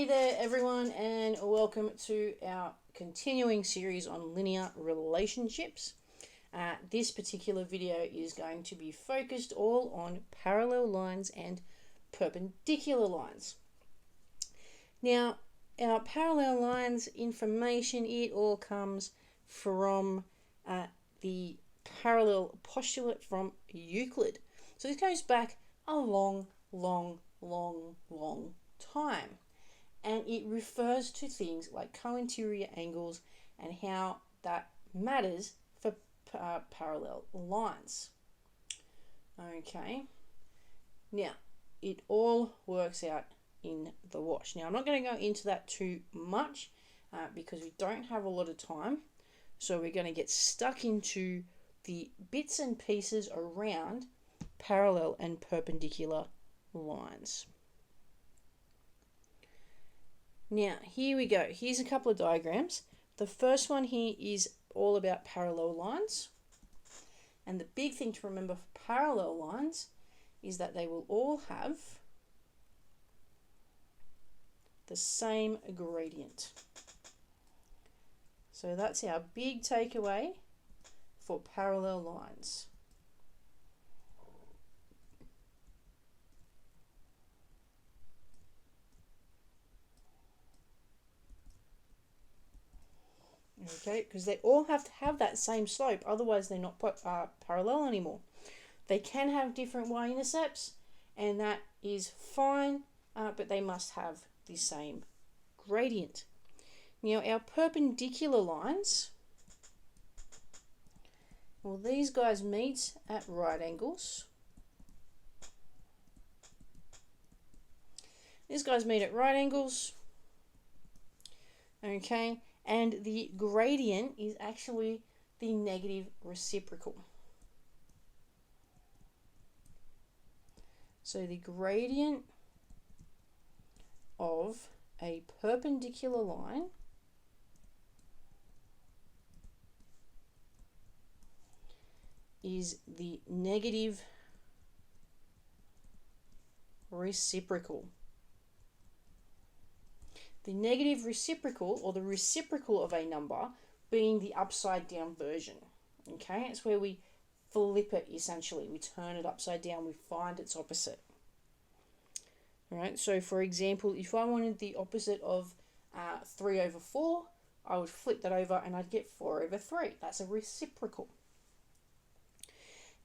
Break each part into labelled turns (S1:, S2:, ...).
S1: Hey there everyone, and welcome to our continuing series on linear relationships. This particular video is going to be focused all on parallel lines and perpendicular lines. Now, our parallel lines information, it all comes from the parallel postulate from Euclid. So this goes back a long time. And it refers to things like co-interior angles and how that matters for parallel lines. Okay, now it all works out in the wash. Now I'm not going to go into that too much because we don't have a lot of time, so we're going to get stuck into the bits and pieces around parallel and perpendicular lines. Now, here we go. Here's a couple of diagrams. The first one here is all about parallel lines. And the big thing to remember for parallel lines is that they will all have the same gradient. So that's our big takeaway for parallel lines. Okay, because they all have to have that same slope, otherwise they're not parallel anymore. They can have different y-intercepts, and that is fine, but they must have the same gradient. Now, our perpendicular lines, well, these guys meet at right angles. These guys meet at right angles. Okay. And the gradient is actually the negative reciprocal. So the gradient of a perpendicular line is the negative reciprocal. The negative reciprocal, or the reciprocal of a number, being the upside down version. Okay, it's where we flip it essentially. We turn it upside down, we find its opposite. Alright, so for example, if I wanted the opposite of 3 over 4, I would flip that over and I'd get 4 over 3. That's a reciprocal.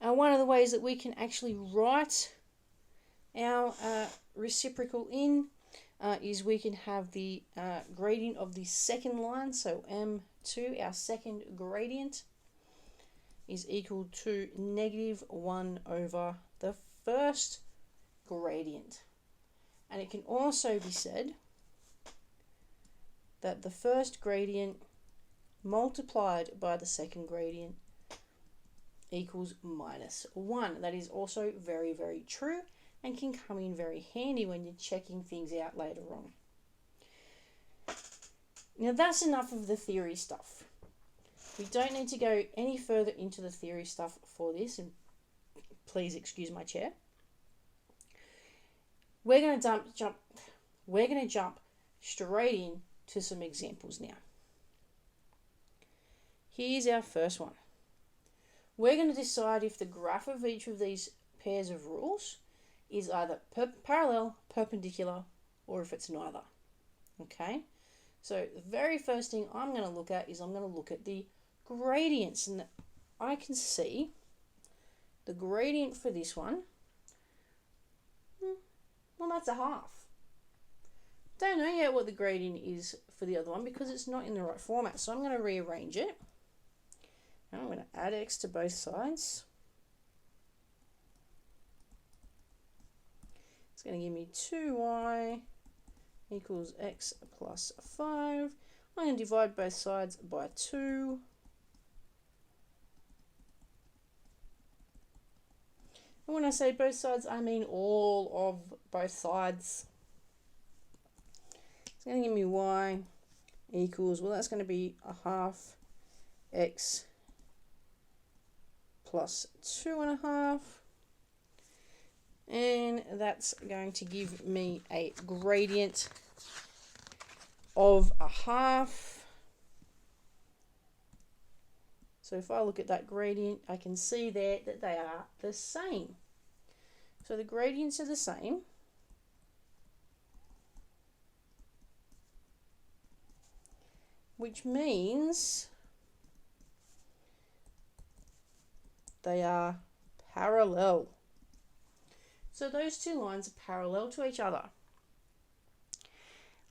S1: Now, one of the ways that we can actually write our reciprocal in is we can have the gradient of the second line, so M2, our second gradient, is equal to negative 1 over the first gradient. And it can also be said that the first gradient multiplied by the second gradient equals minus 1. That is also very, very true, and can come in very handy when you're checking things out later on. Now that's enough of the theory stuff. We don't need to go any further into the theory stuff for this, and please excuse my chair. We're going to jump straight in to some examples now. Here's our first one. We're going to decide if the graph of each of these pairs of rules is either parallel, perpendicular, or if it's neither. Okay, so the very first thing I'm going to look at is I'm going to look at the gradients, and I can see the gradient for this one, well, that's a half. Don't know yet what the gradient is for the other one because it's not in the right format, so I'm going to rearrange it. And I'm going to add x to both sides. It's going to give me 2y equals x plus 5. I'm going to divide both sides by 2. And when I say both sides, I mean all of both sides. It's going to give me y equals, well, that's going to be a half x plus 2.5. And that's going to give me a gradient of a half. So if I look at that gradient, I can see there that they are the same. So the gradients are the same. Which means they are parallel. So those two lines are parallel to each other.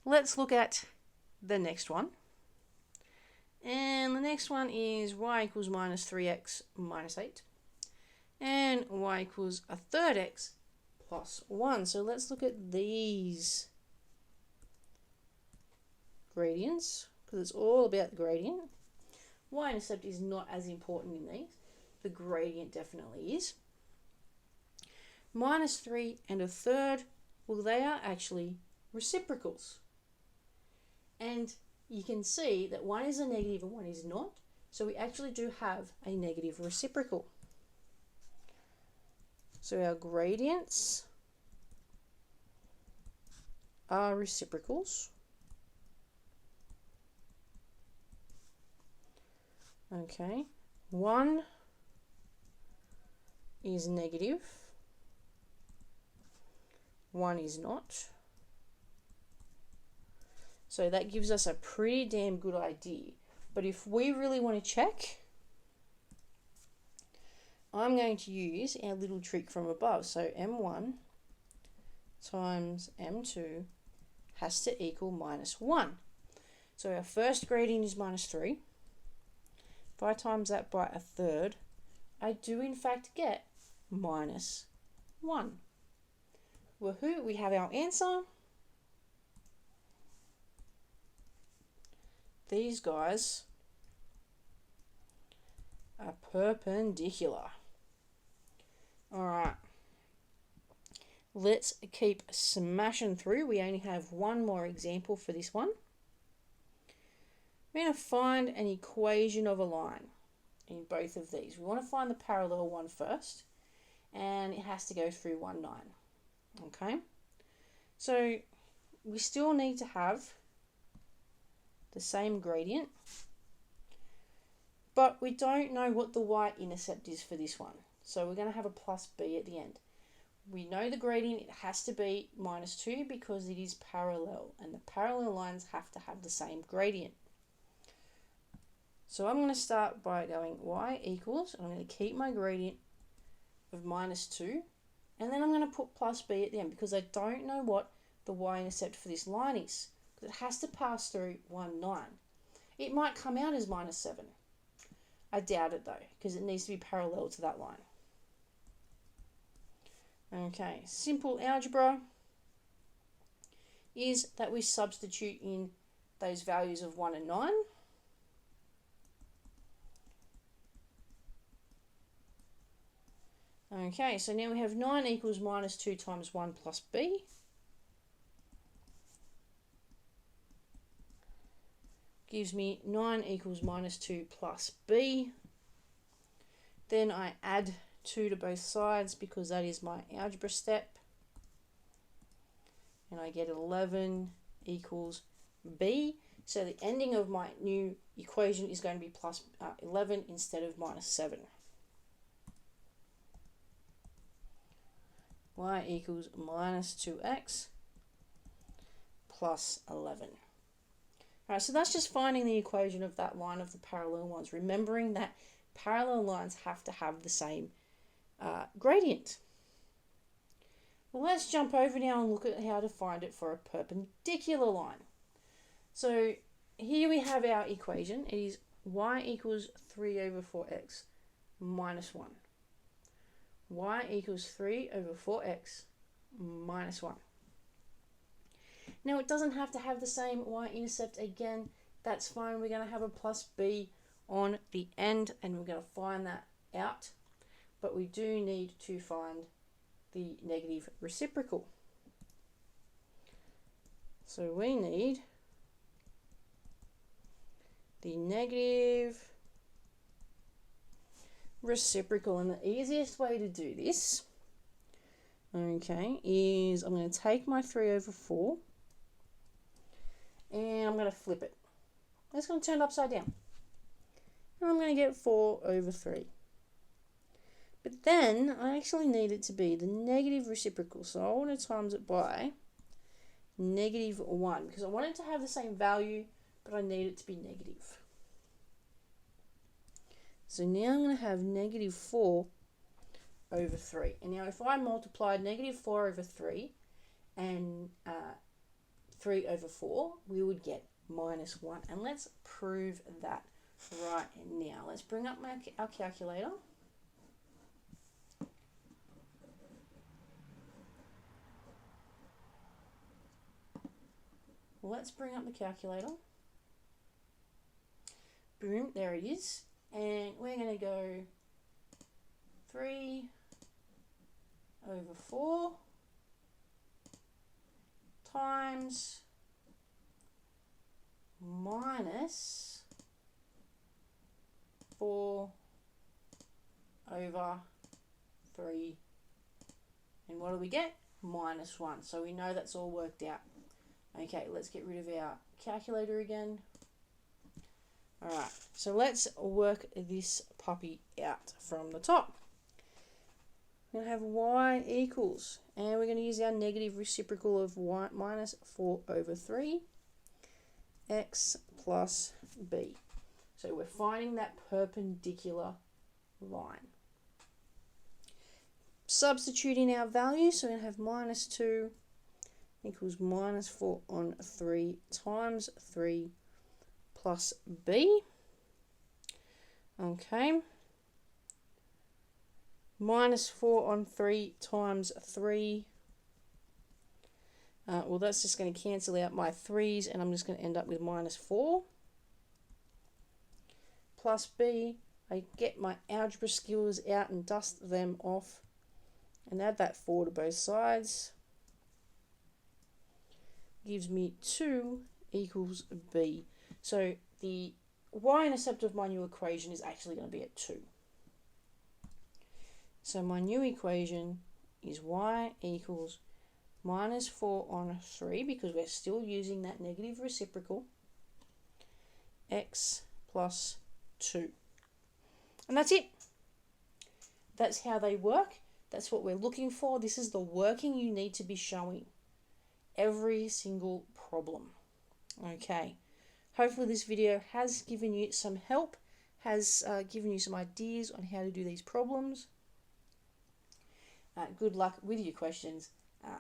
S1: Let's look at the next one. And the next one is y equals minus 3x minus 8. And y equals a third x plus 1. So let's look at these gradients, because it's all about the gradient. Y-intercept is not as important in these. The gradient definitely is. Minus 3 and a third, well, they are actually reciprocals. And you can see that one is a negative and one is not. So we actually do have a negative reciprocal. So our gradients are reciprocals. Okay, one is negative, one is not. So that gives us a pretty damn good idea. But if we really want to check, I'm going to use our little trick from above. So m1 times m2 has to equal minus 1. So our first gradient is minus 3. If I times that by a third, I do in fact get minus 1. Woohoo, we have our answer. These guys are perpendicular. Alright, let's keep smashing through. We only have one more example for this one. We're going to find an equation of a line in both of these. We want to find the parallel one first, and it has to go through 1, 9. Okay, so we still need to have the same gradient, but we don't know what the y-intercept is for this one. So we're going to have a plus b at the end. We know the gradient, it has to be minus 2 because it is parallel, and the parallel lines have to have the same gradient. So I'm going to start by going y equals, and I'm going to keep my gradient of minus 2, and then I'm going to put plus b at the end because I don't know what the y-intercept for this line is. It has to pass through 1, 9. It might come out as minus 7. I doubt it though, because it needs to be parallel to that line. Okay, simple algebra is that we substitute in those values of 1 and 9. Okay, so now we have 9 equals minus 2 times 1 plus b. Gives me 9 equals minus 2 plus b. Then I add 2 to both sides because that is my algebra step. And I get 11 equals b. So the ending of my new equation is going to be plus 11 instead of minus 7. Y equals minus 2x plus 11. Alright, so that's just finding the equation of that line of the parallel ones, remembering that parallel lines have to have the same gradient. Well, let's jump over now and look at how to find it for a perpendicular line. So here we have our equation. It is y equals 3 over 4x minus 1. Y equals 3 over 4x minus 1. Now it doesn't have to have the same y-intercept again. That's fine. We're going to have a plus b on the end and we're going to find that out. But we do need to find the negative reciprocal. So we need the negative reciprocal, and the easiest way to do this, okay, is I'm going to take my 3 over 4 and I'm I'm going to flip it. It's going to turn it upside down. And I'm going to get 4 over 3. But then I actually need it to be the negative reciprocal. So I want to times it by -1 because I want it to have the same value, but I need it to be negative. So now I'm going to have -4 over 3. And now if I multiplied -4 over 3 and 3 over 4, we would get -1. And let's prove that right now. Let's bring up our calculator. Let's bring up the calculator. Boom, there it is. And we're going to go 3 over 4 times minus 4 over 3. And what do we get? -1. So we know that's all worked out. Okay, let's get rid of our calculator again. Alright, so let's work this puppy out from the top. We're going to have y equals, and we're going to use our negative reciprocal of y minus 4 over 3, x plus b. So we're finding that perpendicular line. Substituting our values, so we're going to have -2 equals -4 on 3 times 3 plus b. Okay. -4 on 3 times 3. Well, that's just going to cancel out my 3's, and I'm just going to end up with -4. Plus b. I get my algebra skills out and dust them off and add that 4 to both sides. Gives me 2 equals b. So the y-intercept of my new equation is actually going to be at 2. So my new equation is y equals -4 on 3, because we're still using that negative reciprocal, x plus 2. And that's it. That's how they work. That's what we're looking for. This is the working you need to be showing every single problem. Okay. Hopefully this video has given you some help, has given you some ideas on how to do these problems. Good luck with your questions,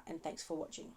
S1: and thanks for watching.